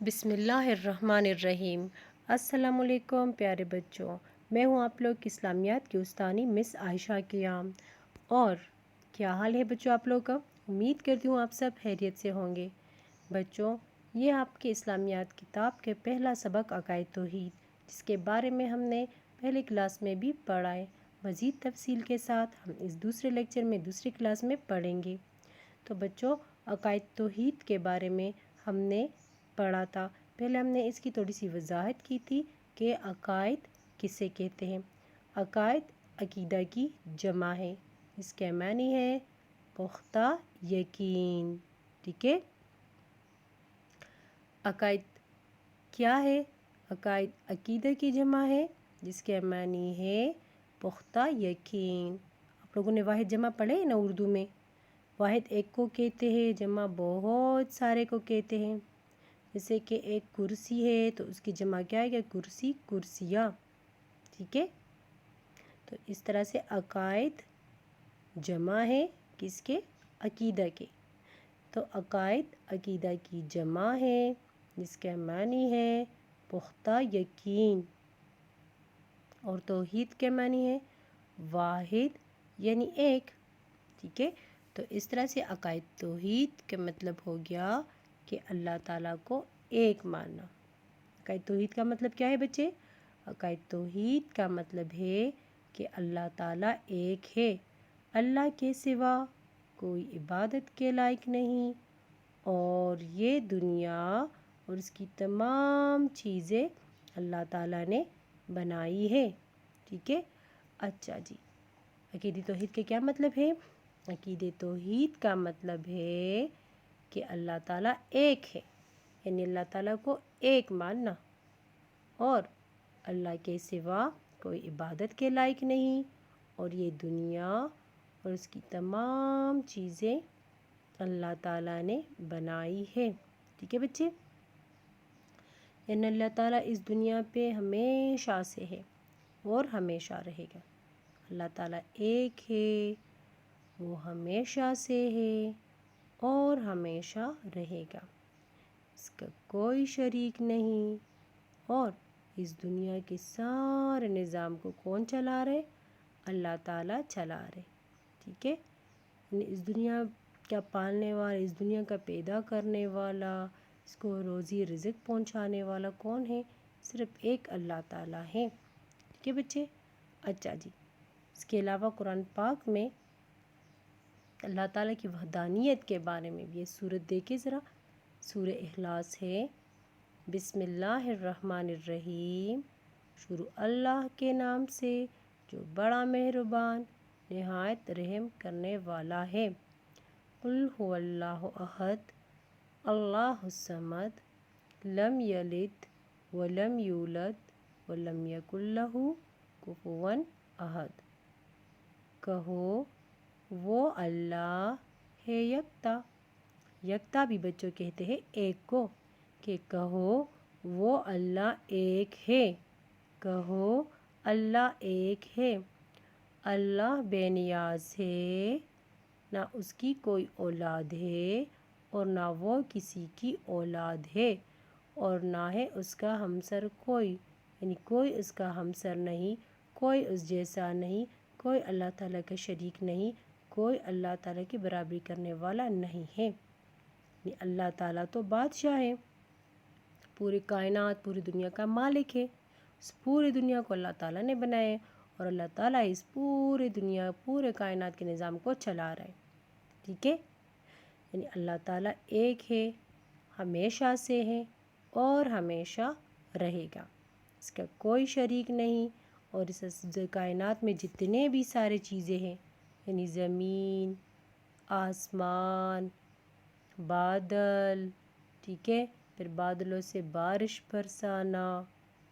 بسم اللہ الرحمن الرحیم۔ السلام علیکم پیارے بچوں، میں ہوں آپ لوگ کی اسلامیات کی استانی مس عائشہ قیام۔ اور کیا حال ہے بچوں آپ لوگ کا؟ امید کرتی ہوں آپ سب خیریت سے ہوں گے۔ بچوں، یہ آپ کے اسلامیات کتاب کے پہلا سبق عقائد توحید، جس کے بارے میں ہم نے پہلے کلاس میں بھی پڑھا ہے۔ مزید تفصیل کے ساتھ ہم اس دوسرے لیکچر میں دوسری کلاس میں پڑھیں گے۔ تو بچوں، عقائد توحید کے بارے میں ہم نے پڑھا تھا۔ پہلے ہم نے اس کی تھوڑی سی وضاحت کی تھی کہ عقائد کسے کہتے ہیں۔ عقائد عقیدہ کی جمع ہے، اس کے معنی ہے پختہ یقین۔ ٹھیک ہے، عقائد کیا ہے؟ عقائد عقیدہ کی جمع ہے، جس کے معنی ہے پختہ یقین۔ آپ لوگوں نے واحد جمع پڑھے ہیں نا اردو میں؟ واحد ایک کو کہتے ہیں، جمع بہت سارے کو کہتے ہیں۔ جیسے کہ ایک کرسی ہے تو اس کی جمع کیا ہے؟ کرسی، کرسیاں۔ ٹھیک ہے، تو اس طرح سے عقائد جمع ہے کس کے؟ عقیدہ کے۔ تو عقائد عقیدہ کی جمع ہے، جس کا معنی ہے پختہ یقین۔ اور توحید کے معنی ہے واحد یعنی ایک۔ ٹھیک ہے، تو اس طرح سے عقائد توحید کا مطلب ہو گیا کہ اللہ تعالیٰ کو ایک ماننا۔ عقائد توحید کا مطلب کیا ہے بچے؟ عقائد توحید کا مطلب ہے کہ اللہ تعالیٰ ایک ہے، اللہ کے سوا کوئی عبادت کے لائق نہیں، اور یہ دنیا اور اس کی تمام چیزیں اللہ تعالیٰ نے بنائی ہے۔ ٹھیک ہے، اچھا جی، عقیدی توحید کا کیا مطلب ہے؟ عقیدِ توحید کا مطلب ہے کہ اللہ تعالیٰ ایک ہے، یعنی اللہ تعالیٰ کو ایک ماننا، اور اللہ کے سوا کوئی عبادت کے لائق نہیں، اور یہ دنیا اور اس کی تمام چیزیں اللہ تعالیٰ نے بنائی ہے۔ ٹھیک ہے بچے، یعنی اللہ تعالیٰ اس دنیا پہ ہمیشہ سے ہے اور ہمیشہ رہے گا۔ اللہ تعالیٰ ایک ہے، وہ ہمیشہ سے ہے اور ہمیشہ رہے گا، اس کا کوئی شریک نہیں۔ اور اس دنیا کے سارے نظام کو کون چلا رہے؟ اللہ تعالیٰ چلا رہے۔ ٹھیک ہے، یعنی اس دنیا کا پالنے والا، اس دنیا کا پیدا کرنے والا، اس کو روزی رزق پہنچانے والا کون ہے؟ صرف ایک اللہ تعالیٰ ہے۔ ٹھیک ہے بچے، اچھا جی، اس کے علاوہ قرآن پاک میں اللہ تعالیٰ کی وحدانیت کے بارے میں بھی یہ سورت دیکھیں ذرا۔ سورہ اخلاص ہے۔ بسم اللہ الرحمن الرحیم، شروع اللہ کے نام سے جو بڑا مہربان نہایت رحم کرنے والا ہے۔ قل هو اللہ احد، اللہ الصمد، لم یلد ولم یولد ولم یکن لہ کفوا احد۔ کہو وہ اللہ ہے یکتا۔ یکتا بھی بچوں کہتے ہیں ایک کو، کہ کہو وہ اللہ ایک ہے۔ کہو اللہ ایک ہے، اللہ بے نیاز ہے، نہ اس کی کوئی اولاد ہے اور نہ وہ کسی کی اولاد ہے، اور نہ ہے اس کا ہمسر کوئی، یعنی کوئی اس کا ہمسر نہیں، کوئی اس جیسا نہیں، کوئی اللہ تعالیٰ کا شریک نہیں، کوئی اللہ تعالیٰ کی برابری کرنے والا نہیں ہے۔ یعنی اللہ تعالیٰ تو بادشاہ ہے، پوری کائنات پوری دنیا کا مالک ہے۔ اس پوری دنیا کو اللہ تعالیٰ نے بنایا ہے، اور اللہ تعالیٰ اس پوری دنیا پورے کائنات کے نظام کو چلا رہا ہے۔ ٹھیک ہے، یعنی اللہ تعالیٰ ایک ہے، ہمیشہ سے ہے اور ہمیشہ رہے گا، اس کا کوئی شریک نہیں۔ اور اس کائنات میں جتنے بھی سارے چیزیں ہیں، یعنی زمین، آسمان، بادل، ٹھیک ہے، پھر بادلوں سے بارش برسانا،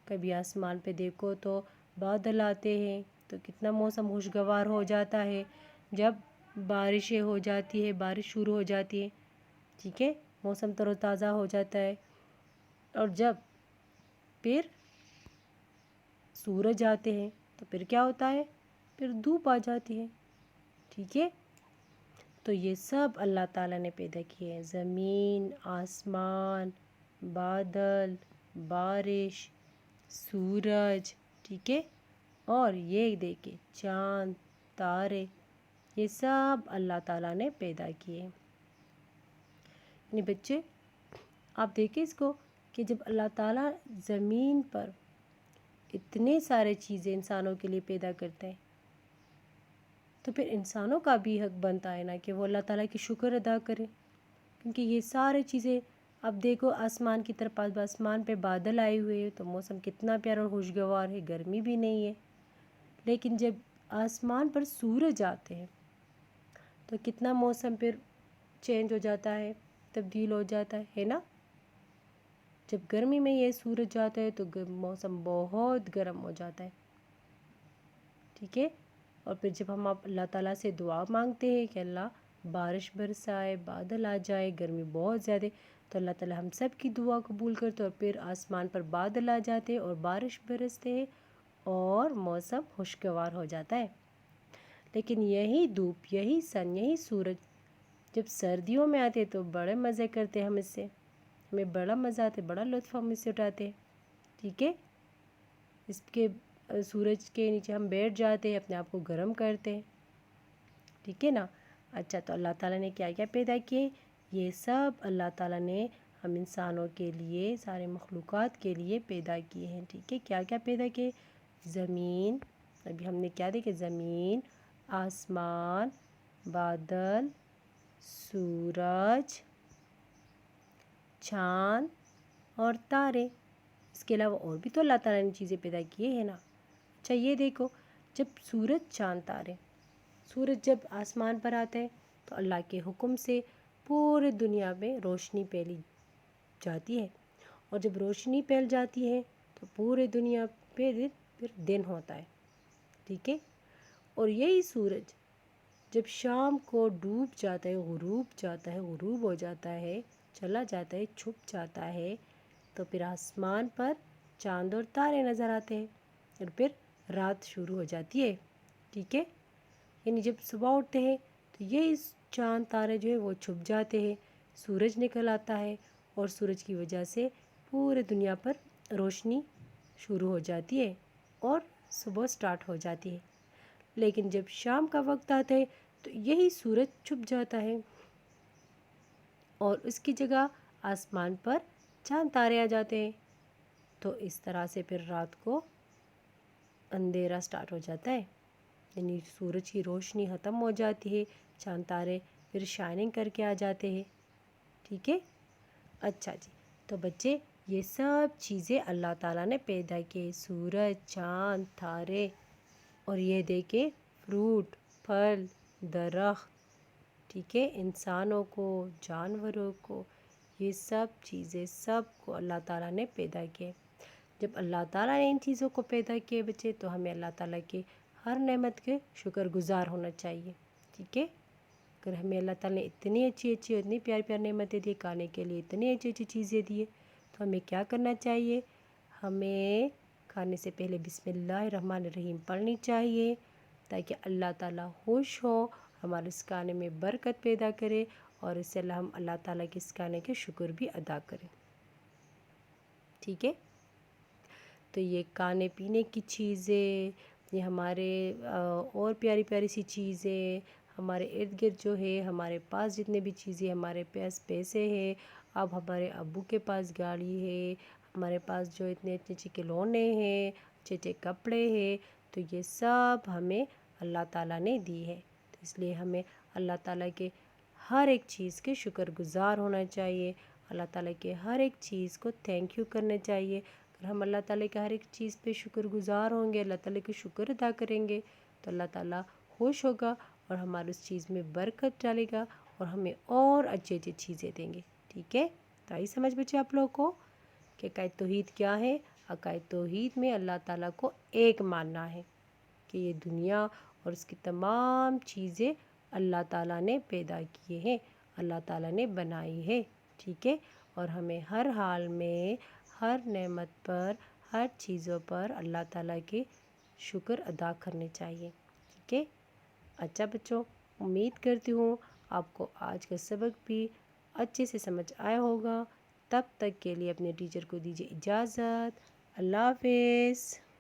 کبھی آسمان پہ دیکھو تو بادل آتے ہیں تو کتنا موسم خوشگوار ہو جاتا ہے، جب بارشیں ہو جاتی ہے، بارش شروع ہو جاتی ہے، ٹھیک ہے، موسم تر و تازہ ہو جاتا ہے۔ اور جب پھر سورج آتے ہیں تو پھر کیا ہوتا ہے؟ پھر دھوپ آ جاتی ہے۔ ٹھیک ہے، تو یہ سب اللہ تعالیٰ نے پیدا کیے ہیں، زمین، آسمان، बादल, बारिश, सूरज, ठीक है। और ये देखिए चाँद, तारे, ये सब अल्लाह ताला ने पैदा किए। यानी बच्चे आप देखिए इसको कि जब अल्लाह ताला ज़मीन पर इतने सारे चीज़ें इंसानों के लिए पैदा करते हैं, तो फिर इंसानों का भी हक बनता है ना कि वो अल्लाह ताला की शुक्र अदा करें। क्योंकि ये सारी चीज़ें, अब देखो आसमान की तरफ, आसमान पे बादल आए हुए हैं तो मौसम कितना प्यारा और खुशगवार है, गर्मी भी नहीं है। लेकिन जब आसमान पर सूरज आते हैं तो कितना मौसम फिर चेंज हो जाता है, तब्दील हो जाता है ना। जब गर्मी में ये सूरज आता है तो मौसम बहुत गर्म हो जाता है, ठीक है। और फिर जब हम अल्लाह ताला से दुआ मांगते हैं कि अल्लाह बारिश बरसाए, बादल आ जाए, गर्मी बहुत ज़्यादा, तो अल्लाह ताला हम सब की दुआ कबूल करते हैं और फिर आसमान पर बादल आ जाते हैं और बारिश बरसते हैं और मौसम खुशगवार हो जाता है। लेकिन यही धूप, यही सन, यही सूरज जब सर्दियों में आते तो बड़े मज़े करते हैं हम इससे, हमें बड़ा मज़ा आता है, बड़ा लुत्फ़ हम इससे उठाते हैं, ठीक है। इसके सूरज के नीचे हम बैठ जाते हैं, अपने आप को गर्म करते हैं, ठीक है ना। अच्छा, तो अल्लाह ताला ने क्या क्या पैदा किए, ये सब अल्लाह ताला ने हम इंसानों के लिए, सारे मखलूक़ात के लिए पैदा किए हैं, ठीक है। क्या क्या पैदा किए, ज़मीन, अभी हमने क्या देखे, ज़मीन, आसमान, बादल, सूरज, चाँद और तारे। इसके अलावा और भी तो अल्लाह ताला ने चीज़ें पैदा किए हैं ना। अच्छा, ये देखो, जब सूरज, चाँद, तारे, सूरज जब आसमान पर आता है तो अल्लाह के हुक्म से पूरे दुनिया में रोशनी फैली जाती है, और जब रोशनी फैल जाती है तो पूरे दुनिया पे फिर दिन होता है, ठीक है। और यही सूरज जब शाम को डूब जाता है, गुरूब जाता है, गुरूब हो जाता है, चला जाता है, छुप जाता है, तो फिर आसमान पर चाँद और तारे नज़र आते हैं और फिर रात शुरू हो जाती है, ठीक है। यानी जब सुबह उठते हैं तो ये चाँद तारे जो है वो छुप जाते हैं, सूरज निकल आता है और सूरज की वजह से पूरे दुनिया पर रोशनी शुरू हो जाती है और सुबह स्टार्ट हो जाती है। लेकिन जब शाम का वक्त आता है तो यही सूरज छुप जाता है और उसकी जगह आसमान पर चाँद तारे आ जाते हैं। तो इस तरह से फिर रात को अंधेरा स्टार्ट हो जाता है, यानी सूरज की रोशनी ख़त्म हो जाती है, चाँद तारे फिर शाइनिंग करके आ जाते हैं, ठीक है। अच्छा जी, तो बच्चे ये सब चीज़ें अल्लाह ताला ने पैदा किए, सूरज, चाँद, तारे, और ये देखे फ्रूट, फल, दरख्त, ठीक है, इंसानों को, जानवरों को, ये सब चीज़ें सब को अल्लाह ताला ने पैदा किए। जब अल्लाह ताला ने इन चीज़ों को पैदा किए बच्चे, तो हमें अल्लाह ताला के हर नेमत के शुक्रगुज़ार होना चाहिए, ठीक है। अगर हमें अल्लाह ताला ने इतनी अच्छी अच्छी, इतनी प्यारी प्यारी नेमतें दी, खाने के लिए इतनी अच्छी अच्छी चीज़ें दी, तो हमें क्या करना चाहिए, हमें खाने से पहले बिस्मिल्लाहिर्रहमानिर्रहीम पढ़नी चाहिए, ताकि अल्लाह ताला खुश हो, हमारे इस खाने में बरकत पैदा करे और इससे हम अल्लाह ताला के इस खाने के शुक्र भी अदा करें, ठीक है। तो ये खाने पीने की चीज़ें, ये हमारे और प्यारी प्यारी सी चीज़ें, हमारे इर्द गिर्द जो है, हमारे पास जितने भी चीज़ें, हमारे पास पैसे हैं, अब हमारे अब्बू के पास गाड़ी है, हमारे पास जो इतने अच्छे अच्छे खिलौने हैं, अच्छे अच्छे कपड़े हैं, तो ये सब हमें अल्लाह ताला ने दी है। तो इसलिए हमें अल्लाह ताला के हर एक चीज़ के शुक्रगुज़ार होना चाहिए, अल्लाह ताला के हर एक चीज़ को थैंक यू करना चाहिए। अगर हम अल्लाह ताला के हर एक चीज़ पे शुक्रगुज़ार होंगे, अल्लाह ताला के शुक्र अदा करेंगे, तो अल्लाह ताला खुश होगा और हमारी उस चीज़ में बरकत डालेगा और हमें और अच्छी अच्छी चीज़ें देंगे, ठीक है। तो आई समझ बच्चे आप लोगों को कि अक़ाइद तौहीद क्या है। अक़ाइद तौहीद में अल्लाह ताला को एक मानना है कि ये दुनिया और उसकी तमाम चीज़ें अल्लाह ताला ने पैदा किए हैं, अल्लाह ताला ने बनाई है, ठीक है। और हमें हर हाल में, हर नेमत पर, हर चीज़ों पर अल्लाह ताला के शुक्र अदा करने चाहिए, ठीक है। अच्छा बच्चों, उम्मीद करती हूँ आपको आज का सबक भी अच्छे से समझ आया होगा। تب تک کے لیے اپنے ٹیچر کو دیجیے اجازت۔ اللہ حافظ۔